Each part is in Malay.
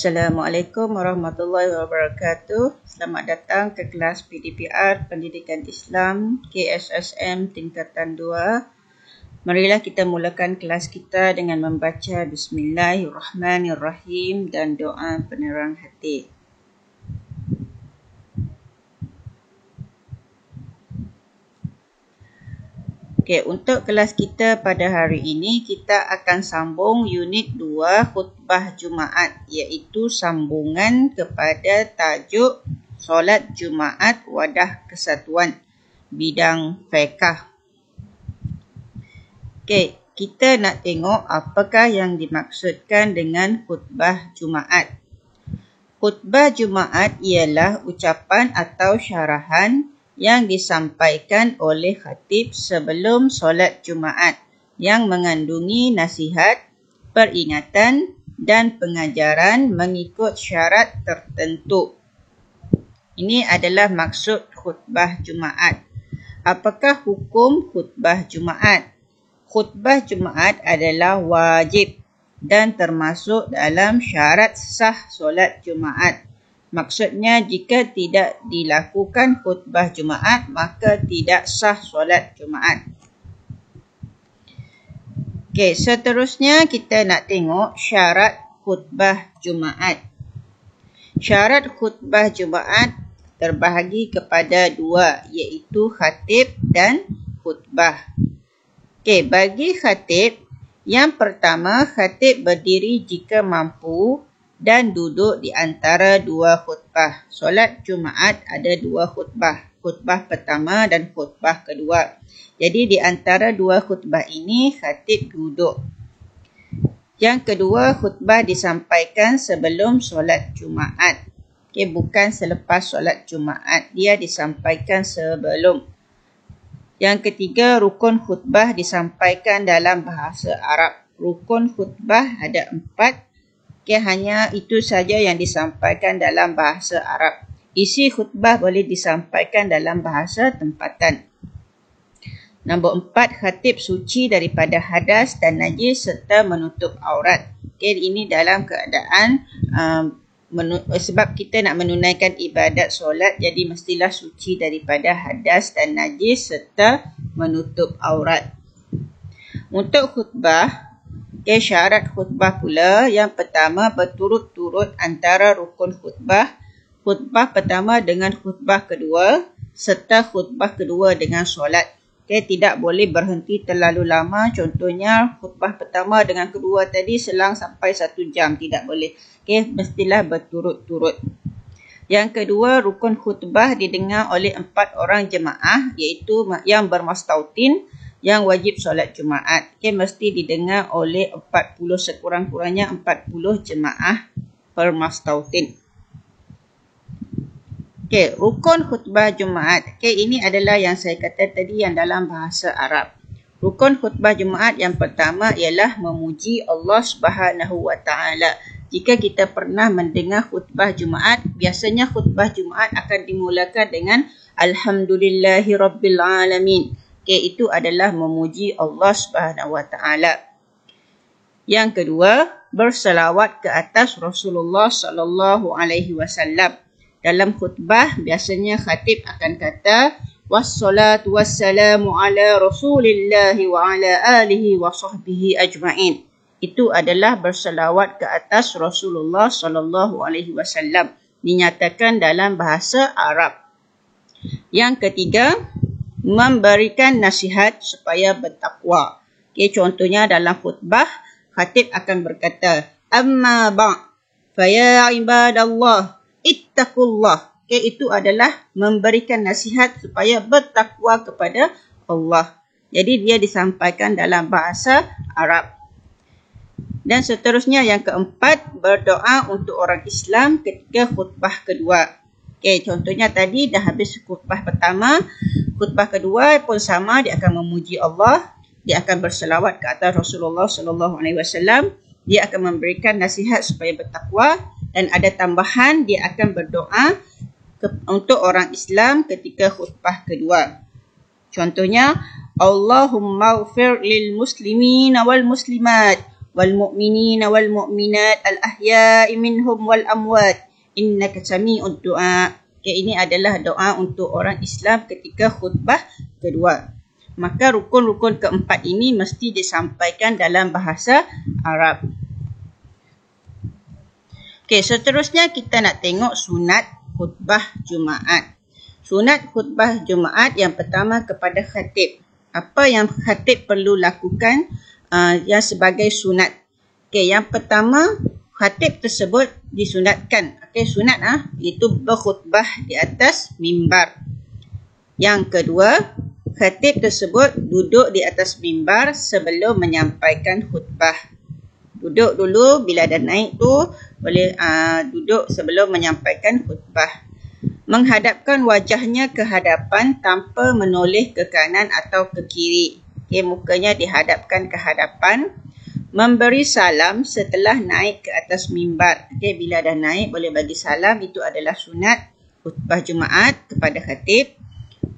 Assalamualaikum warahmatullahi wabarakatuh. Selamat datang ke kelas PDPR Pendidikan Islam KSSM tingkatan 2. Marilah kita mulakan kelas kita dengan membaca Bismillahirrahmanirrahim dan doa penerang hati. Okey, untuk kelas kita pada hari ini, kita akan sambung unit 2 khutbah Jumaat, iaitu sambungan kepada tajuk Solat Jumaat Wadah Kesatuan, bidang fiqh. Okey, kita nak tengok apakah yang dimaksudkan dengan khutbah Jumaat. Khutbah Jumaat ialah ucapan atau syarahan yang disampaikan oleh khatib sebelum solat Jumaat yang mengandungi nasihat, peringatan dan pengajaran mengikut syarat tertentu. Ini adalah maksud khutbah Jumaat. Apakah hukum khutbah Jumaat? Khutbah Jumaat adalah wajib dan termasuk dalam syarat sah solat Jumaat. Maksudnya, jika tidak dilakukan khutbah Jumaat, maka tidak sah solat Jumaat. Okey, seterusnya kita nak tengok syarat khutbah Jumaat. Syarat khutbah Jumaat terbahagi kepada dua, iaitu khatib dan khutbah. Okey, bagi khatib, yang pertama, khatib berdiri jika mampu dan duduk di antara dua khutbah. Solat Jumaat ada dua khutbah. Khutbah pertama dan khutbah kedua. Jadi di antara dua khutbah ini, khatib duduk. Yang kedua, khutbah disampaikan sebelum solat Jumaat. Okay, bukan selepas solat Jumaat. Dia disampaikan sebelum. Yang ketiga, rukun khutbah disampaikan dalam bahasa Arab. Rukun khutbah ada 4. Okay, hanya itu saja yang disampaikan dalam bahasa Arab. Isi khutbah boleh disampaikan dalam bahasa tempatan. Nombor 4, khatib suci daripada hadas dan najis serta menutup aurat. Okay, ini dalam keadaan sebab kita nak menunaikan ibadat solat, jadi mestilah suci daripada hadas dan najis serta menutup aurat. Untuk khutbah, okay, syarat khutbah pula, yang pertama berturut-turut antara rukun khutbah, khutbah pertama dengan khutbah kedua, serta khutbah kedua dengan solat. Okay, tidak boleh berhenti terlalu lama, contohnya khutbah pertama dengan kedua tadi selang sampai 1 jam, tidak boleh. Okay, mestilah berturut-turut. Yang kedua, rukun khutbah didengar oleh 4 orang jemaah, iaitu yang bermastautin, yang wajib solat Jumaat. Okay, mesti didengar oleh 40, sekurang-kurangnya 40 jemaah per mastautin. Okay, rukun khutbah Jumaat. Okay, ini adalah yang saya kata tadi yang dalam bahasa Arab. Rukun khutbah Jumaat yang pertama ialah memuji Allah Subhanahu wa Ta'ala. Jika kita pernah mendengar khutbah Jumaat, biasanya khutbah Jumaat akan dimulakan dengan Alhamdulillahi Rabbil Alamin. Okay, itu adalah memuji Allah Subhanahu wa Ta'ala. Yang kedua, berselawat ke atas Rasulullah sallallahu alaihi wasallam. Dalam khutbah, biasanya khatib akan kata wassalatu wassalamu ala Rasulillahi wa ala alihi wa sahbihi ajma'in. Itu adalah berselawat ke atas Rasulullah sallallahu alaihi wasallam. Dinyatakan dalam bahasa Arab. Yang ketiga, memberikan nasihat supaya bertakwa. Okay, contohnya dalam khutbah, khatib akan berkata, Amma ba' faya ibadallah ittaqullah. Okay, itu adalah memberikan nasihat supaya bertakwa kepada Allah. Jadi dia disampaikan dalam bahasa Arab. Dan seterusnya yang keempat, berdoa untuk orang Islam ketika khutbah kedua. Okay, contohnya tadi dah habis khutbah pertama, khutbah kedua pun sama, dia akan memuji Allah, dia akan berselawat ke atas Rasulullah sallallahu alaihi wasallam, dia akan memberikan nasihat supaya bertakwa, dan ada tambahan dia akan berdoa untuk orang Islam ketika khutbah kedua. Contohnya, Allahumma ighfir lil muslimin wal muslimat wal mu'minina wal mu'minat al ahya'i minhum wal amwat innaka sami'ud du'a. Ini adalah doa untuk orang Islam ketika khutbah kedua. Maka rukun-rukun keempat ini mesti disampaikan dalam bahasa Arab. Seterusnya kita nak tengok sunat khutbah Jumaat. Sunat khutbah Jumaat yang pertama kepada khatib. Apa yang khatib perlu lakukan yang sebagai sunat? Yang pertama, khatib tersebut disunatkan. Sunat itu berkhutbah di atas mimbar. Yang kedua, khatib tersebut duduk di atas mimbar sebelum menyampaikan khutbah. Duduk dulu, bila dah naik tu boleh duduk sebelum menyampaikan khutbah. Menghadapkan wajahnya ke hadapan tanpa menoleh ke kanan atau ke kiri. Mukanya dihadapkan ke hadapan. Memberi salam setelah naik ke atas mimbar. Bila dah naik boleh bagi salam. Itu adalah sunat khutbah Jumaat kepada khatib.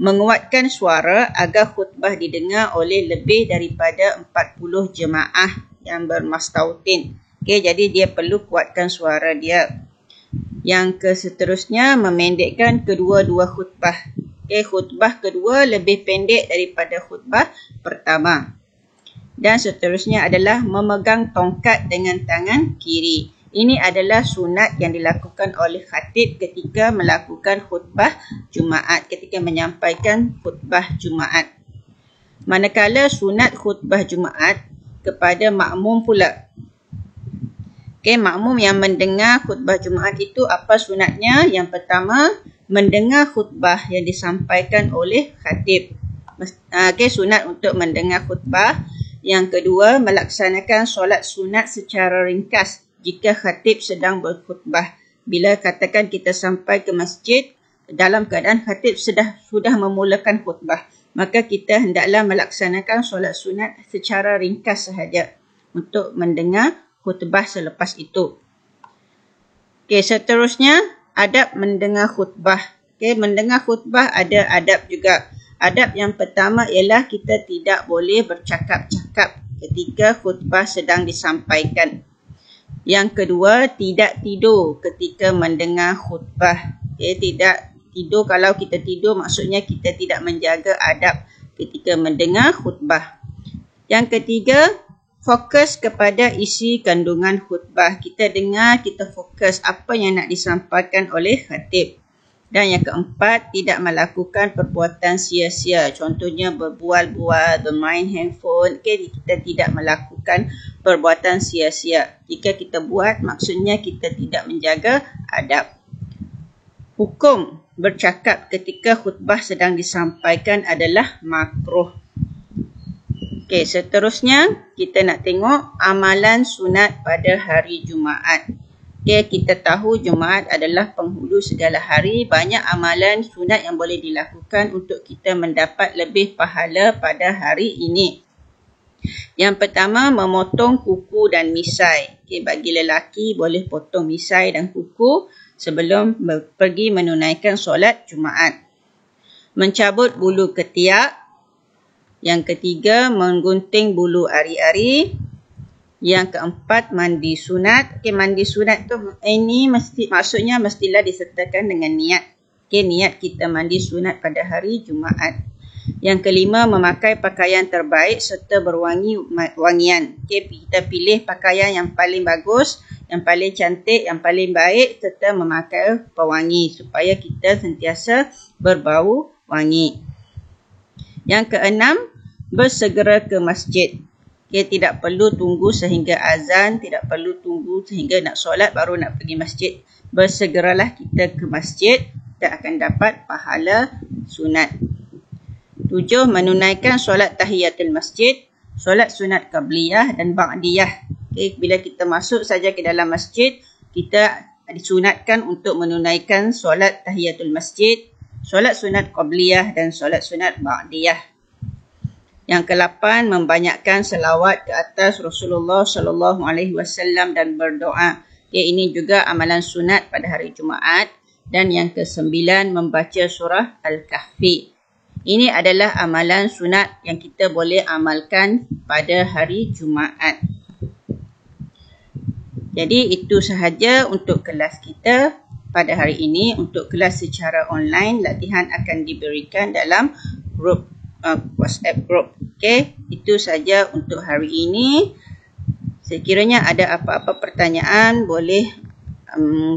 Menguatkan suara agar khutbah didengar oleh lebih daripada 40 jemaah yang bermastautin. Jadi dia perlu kuatkan suara dia. Yang seterusnya, memendekkan kedua-dua khutbah. Khutbah kedua lebih pendek daripada khutbah pertama. Dan seterusnya adalah memegang tongkat dengan tangan kiri. Ini adalah sunat yang dilakukan oleh khatib ketika melakukan khutbah Jumaat, ketika menyampaikan khutbah Jumaat. Manakala sunat khutbah Jumaat kepada makmum pula. Makmum yang mendengar khutbah Jumaat itu apa sunatnya? Yang pertama, mendengar khutbah yang disampaikan oleh khatib. Sunat untuk mendengar khutbah. Yang kedua, melaksanakan solat sunat secara ringkas jika khatib sedang berkhutbah. Bila katakan kita sampai ke masjid dalam keadaan khatib sudah memulakan khutbah, maka kita hendaklah melaksanakan solat sunat secara ringkas sahaja untuk mendengar khutbah selepas itu. Seterusnya, adab mendengar khutbah. Mendengar khutbah ada adab juga. Adab yang pertama ialah kita tidak boleh bercakap-cakap ketika khutbah sedang disampaikan. Yang kedua, tidak tidur ketika mendengar khutbah. Tidak tidur. Kalau kita tidur, maksudnya kita tidak menjaga adab ketika mendengar khutbah. Yang ketiga, fokus kepada isi kandungan khutbah. Kita dengar, kita fokus apa yang nak disampaikan oleh khatib. Dan yang keempat, tidak melakukan perbuatan sia-sia. Contohnya berbual-bual, bermain handphone. Kita tidak melakukan perbuatan sia-sia. Jika kita buat, maksudnya kita tidak menjaga adab. Hukum bercakap ketika khutbah sedang disampaikan adalah makruh. Seterusnya kita nak tengok amalan sunat pada hari Jumaat. Kita tahu Jumaat adalah penghulu segala hari. Banyak amalan sunat yang boleh dilakukan untuk kita mendapat lebih pahala pada hari ini. Yang pertama, memotong kuku dan misai. Bagi lelaki boleh potong misai dan kuku sebelum pergi menunaikan solat Jumaat. Mencabut bulu ketiak. Yang ketiga, menggunting bulu ari-ari. Yang keempat, mandi sunat. Mandi sunat tu ini maksudnya mestilah disertakan dengan niat. Niat kita mandi sunat pada hari Jumaat. Yang kelima, memakai pakaian terbaik serta berwangi-wangian. Kita pilih pakaian yang paling bagus, yang paling cantik, yang paling baik serta memakai pewangi supaya kita sentiasa berbau wangi. Yang keenam, bersegera ke masjid. Tidak perlu tunggu sehingga azan, tidak perlu tunggu sehingga nak solat baru nak pergi masjid. Bersegeralah kita ke masjid, kita akan dapat pahala sunat. 7. Menunaikan solat tahiyatul masjid, solat sunat qabliyah dan ba'diyah. Bila kita masuk saja ke dalam masjid, kita disunatkan untuk menunaikan solat tahiyatul masjid, solat sunat qabliyah dan solat sunat ba'diyah. Yang ke-8, membanyakkan selawat ke atas Rasulullah SAW dan berdoa. Ini juga amalan sunat pada hari Jumaat. Dan yang ke-9, membaca surah Al-Kahfi. Ini adalah amalan sunat yang kita boleh amalkan pada hari Jumaat. Jadi itu sahaja untuk kelas kita pada hari ini. Untuk kelas secara online, latihan akan diberikan dalam grup WhatsApp group. Okey, itu saja untuk hari ini. Sekiranya ada apa-apa pertanyaan, boleh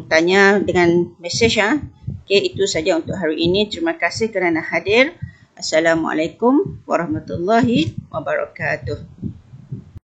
tanya dengan mesej. Okey, itu saja untuk hari ini. Terima kasih kerana hadir. Assalamualaikum warahmatullahi wabarakatuh.